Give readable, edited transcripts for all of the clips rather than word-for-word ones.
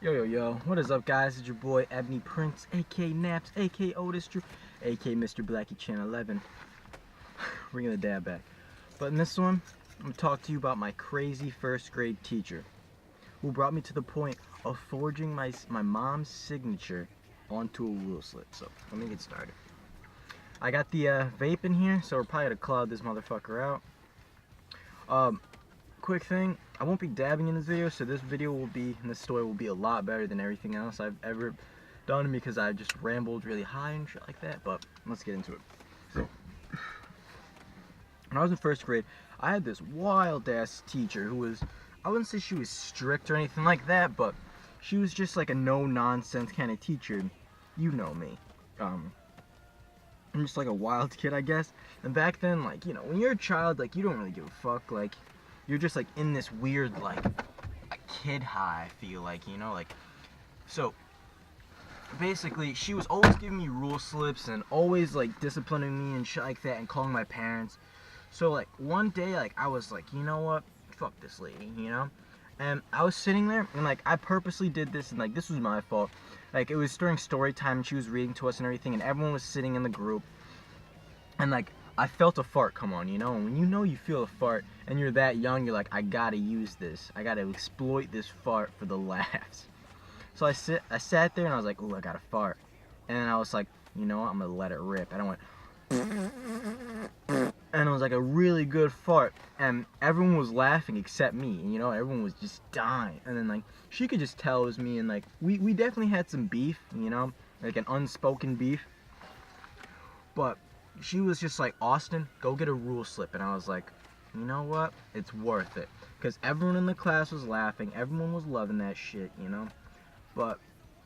Yo, what is up, guys? It's your boy Ebony Prince, aka Naps, aka Otis Drew, aka Mr. Blackie Channel 11. Bringing the dad back. But in this one, I'm gonna talk to you about my crazy first grade teacher who brought me to the point of forging my mom's signature onto a rule slip. So let me get started. I got the vape in here, so we're probably gonna cloud this motherfucker out. Quick thing, I won't be dabbing in this video, so this video will be, and this story will be a lot better than everything else I've ever done because I just rambled really high and shit like that. But let's get into it. So, when I was in first grade, I had this wild ass teacher who was, I wouldn't say she was strict or anything like that, but she was just like a no nonsense kind of teacher. You know me. I'm just like a wild kid, I guess. And back then, like, you know, when you're a child, like, you don't really give a fuck. Like, you're just like in this weird, like, a kid high, I feel like, you know, like, so basically she was always giving me rule slips and always like disciplining me and shit like that and calling my parents. So like one day, like, I was like, you know what, fuck this lady, you know. And I was sitting there and like I purposely did this and like this was my fault. Like, it was during story time and she was reading to us and everything and everyone was sitting in the group and like I felt a fart come on, you know. And when you know you feel a fart and you're that young, you're like, I gotta use this. I gotta exploit this fart for the laughs. So I sat there and I was like, ooh, I got a fart. And I was like, you know what, I'm gonna let it rip. And I went, and it was like a really good fart. And everyone was laughing except me, you know, everyone was just dying. And then like, she could just tell it was me and like, we definitely had some beef, you know, like an unspoken beef. But she was just like, Austin, go get a rule slip. And I was like, you know what, it's worth it. Because everyone in the class was laughing, everyone was loving that shit, you know. But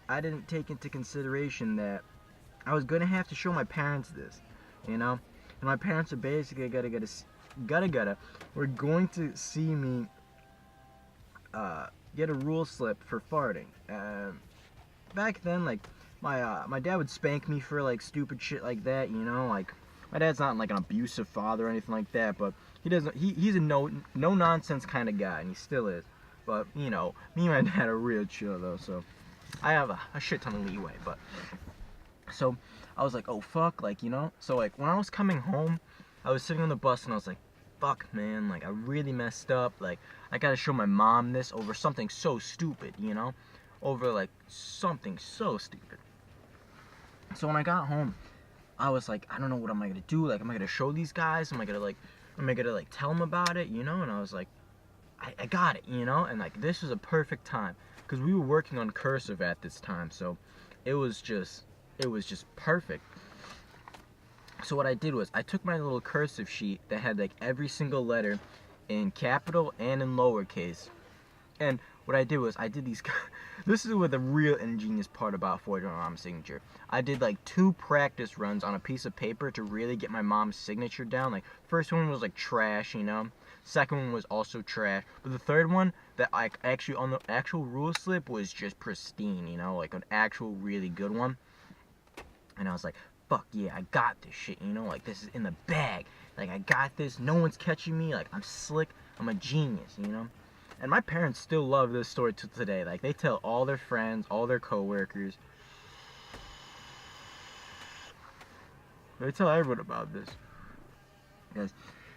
I didn't take into consideration that I was gonna have to show my parents this, you know. And my parents are basically we're going to see me get a rule slip for farting. Back then, like, my dad would spank me for like stupid shit like that, you know. Like, my dad's not like an abusive father or anything like that, but he's a no nonsense kind of guy, and he still is. But you know, me and my dad are real chill though, so I have a shit ton of leeway. But so I was like, oh fuck, like, you know. So like when I was coming home, I was sitting on the bus and I was like, fuck man, like I really messed up. Like, I gotta show my mom this over something so stupid, you know, over like something so stupid. So when I got home, I was like, I don't know what am I gonna do. Like, am I gonna show these guys? Am I gonna like tell them about it, you know? And I was like, I got it, you know? And like, this was a perfect time because we were working on cursive at this time, so it was just perfect. So what I did was I took my little cursive sheet that had like every single letter in capital and in lowercase, and what I did was I did these. This is what the real ingenious part about forging my mom's signature. I did like 2 practice runs on a piece of paper to really get my mom's signature down. Like, first one was like trash, you know. Second one was also trash, but the third one that I actually on the actual rule slip was just pristine, you know, like an actual really good one. And I was like, fuck yeah, I got this shit, you know, like this is in the bag. Like, I got this, no one's catching me, like I'm slick, I'm a genius, you know. And my parents still love this story to today. Like, they tell all their friends, all their coworkers. They tell everyone about this. Because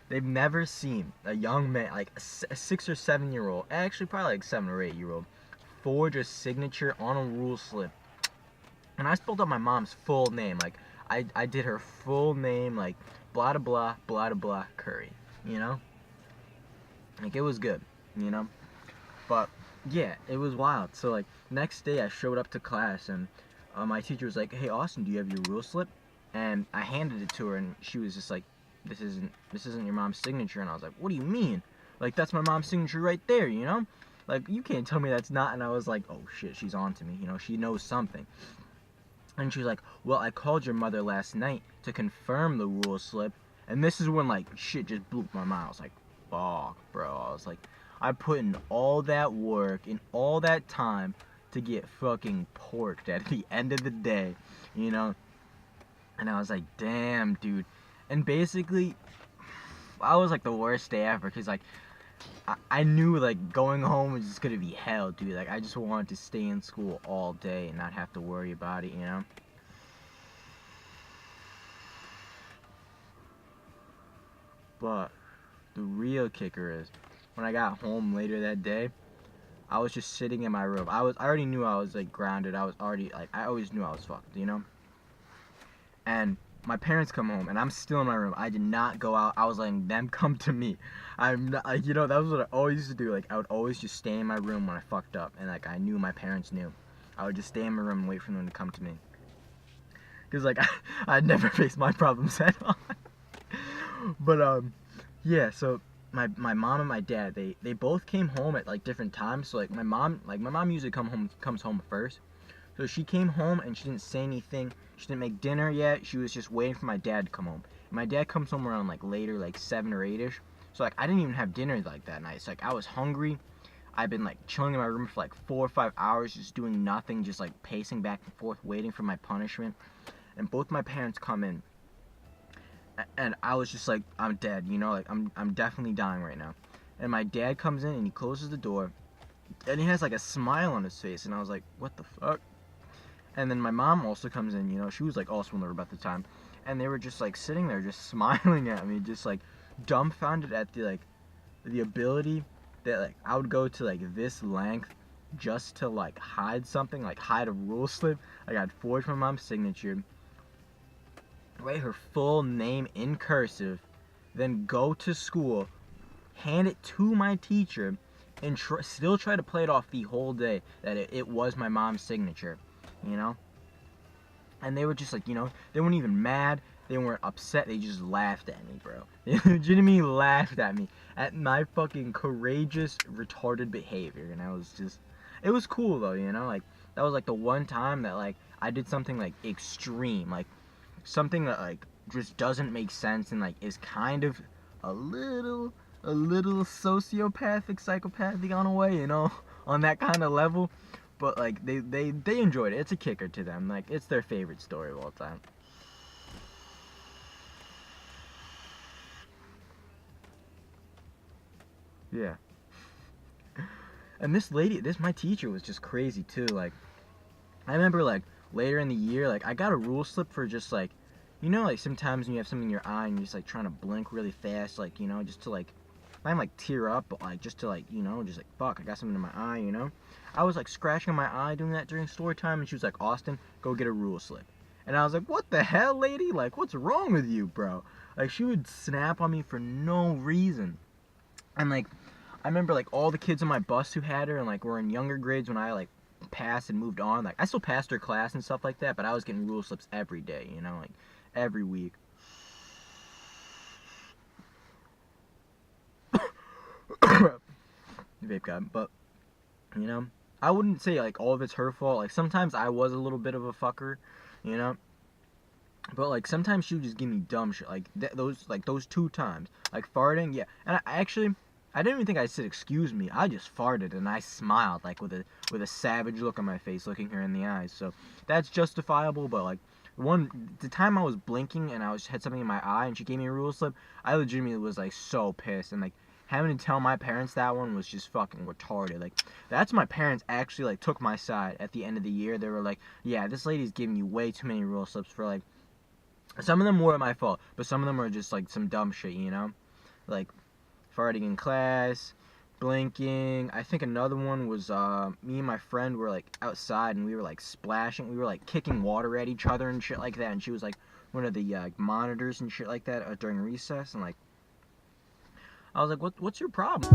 they've never seen a young man, like a 6 or 7-year-old, actually probably like 7 or 8-year-old, forge a signature on a rule slip. And I spelled out my mom's full name. Like, I did her full name, like, blah blah blah blah Curry, you know. Like, it was good, you know. But yeah, it was wild. So like, next day I showed up to class and my teacher was like, hey Austin, do you have your rule slip? And I handed it to her and she was just like, this isn't your mom's signature. And I was like, what do you mean? Like, that's my mom's signature right there, you know. Like, you can't tell me that's not. And I was like, oh shit, she's on to me, you know, she knows something. And she was like, well, I called your mother last night to confirm the rule slip. And this is when, like, shit just blew my mind. I was like, fuck, bro. I was like, I put in all that work and all that time to get fucking porked at the end of the day, you know? And I was like, damn, dude. And basically, I was like the worst day ever. Because, like, I knew like going home was just gonna be hell, dude. Like I just wanted to stay in school all day and not have to worry about it, you know? But the real kicker is when I got home later that day, I was just sitting in my room. I already knew I was like grounded. I was already like I always knew I was fucked, you know? And my parents come home and I'm still in my room. I did not go out. I was letting them come to me. I'm not, like, you know, that was what I always used to do. Like I would always just stay in my room when I fucked up, and like I knew my parents knew. I would just stay in my room and wait for them to come to me. Cause like I'd never face my problems head on. But yeah. So my mom and my dad, they both came home at like different times. So like my mom usually comes home first. So she came home and she didn't say anything. She didn't make dinner yet. She was just waiting for my dad to come home. And my dad comes home around like later, like 7 or 8ish. So like I didn't even have dinner like that night. So like I was hungry. I've been like chilling in my room for like 4 or 5 hours, just doing nothing, just like pacing back and forth, waiting for my punishment. And both my parents come in, and I was just like, I'm dead, you know, like I'm definitely dying right now. And my dad comes in and he closes the door, and he has like a smile on his face, and I was like, what the fuck? And then my mom also comes in, you know, she was like also in the room at the time, and they were just like sitting there just smiling at me, just like dumbfounded at the ability that like I would go to like this length just to like hide something, like hide a rule slip. Like I'd forge my mom's signature, write her full name in cursive, then go to school, hand it to my teacher, and still try to play it off the whole day that it was my mom's signature, you know? And they were just like, you know, they weren't even mad, they weren't upset, they just laughed at me, bro. They legitimately laughed at me, at my fucking courageous, retarded behavior, and I was just, it was cool though, you know? Like, that was like the one time that like, I did something like extreme, like, something that like just doesn't make sense and like is kind of a little sociopathic, psychopathic on a way, you know, on that kind of level. But like they enjoyed it. It's a kicker to them. Like it's their favorite story of all time. Yeah. And this lady, my teacher was just crazy too. Like I remember like later in the year, like I got a rule slip for just like, you know, like sometimes when you have something in your eye and you're just like trying to blink really fast, like, you know, just to like, not even like tear up, but like just to like, you know, just like fuck, I got something in my eye, you know. I was like scratching my eye doing that during story time, and she was like, Austin, go get a rule slip. And I was like, what the hell, lady? Like, what's wrong with you, bro? Like she would snap on me for no reason. And like I remember like all the kids on my bus who had her and like were in younger grades when I like passed and moved on. Like I still passed her class and stuff like that, but I was getting rule slips every day, you know, like every week. Vape god, but you know, I wouldn't say like all of it's her fault. Like sometimes I was a little bit of a fucker, you know. But like sometimes she would just give me dumb shit, like those 2 times, like farting, yeah. And I actually, I didn't even think I said excuse me. I just farted and I smiled like with a savage look on my face, looking her in the eyes. So that's justifiable. But like the time I was blinking and had something in my eye and she gave me a rule slip, I legitimately was like so pissed, and like having to tell my parents that one was just fucking retarded. Like that's my parents actually like took my side at the end of the year. They were like, yeah, this lady's giving you way too many rule slips for like. Some of them were my fault, but some of them were just like some dumb shit, you know? Like farting in class, blinking. I think another one was me and my friend were like outside and we were like splashing. We were like kicking water at each other and shit like that. And she was like one of the monitors and shit like that during recess. And like, I was like, what's your problem?